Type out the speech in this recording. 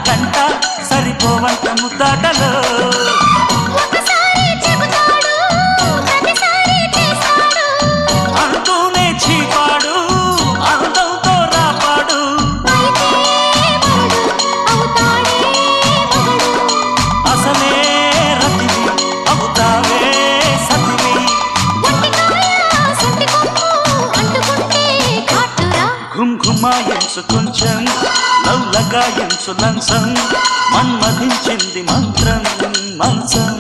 గంట సరిపోవంత ముద్దాటలో అంటూనే చీపాడు అందంతో రాపాడు అసలే రతివి అవుతావే సతివి ఘుంఘుమాయించు కొంచెం లవ్లగాయించు లంచం మన్మధించింది మంత్రం మంచం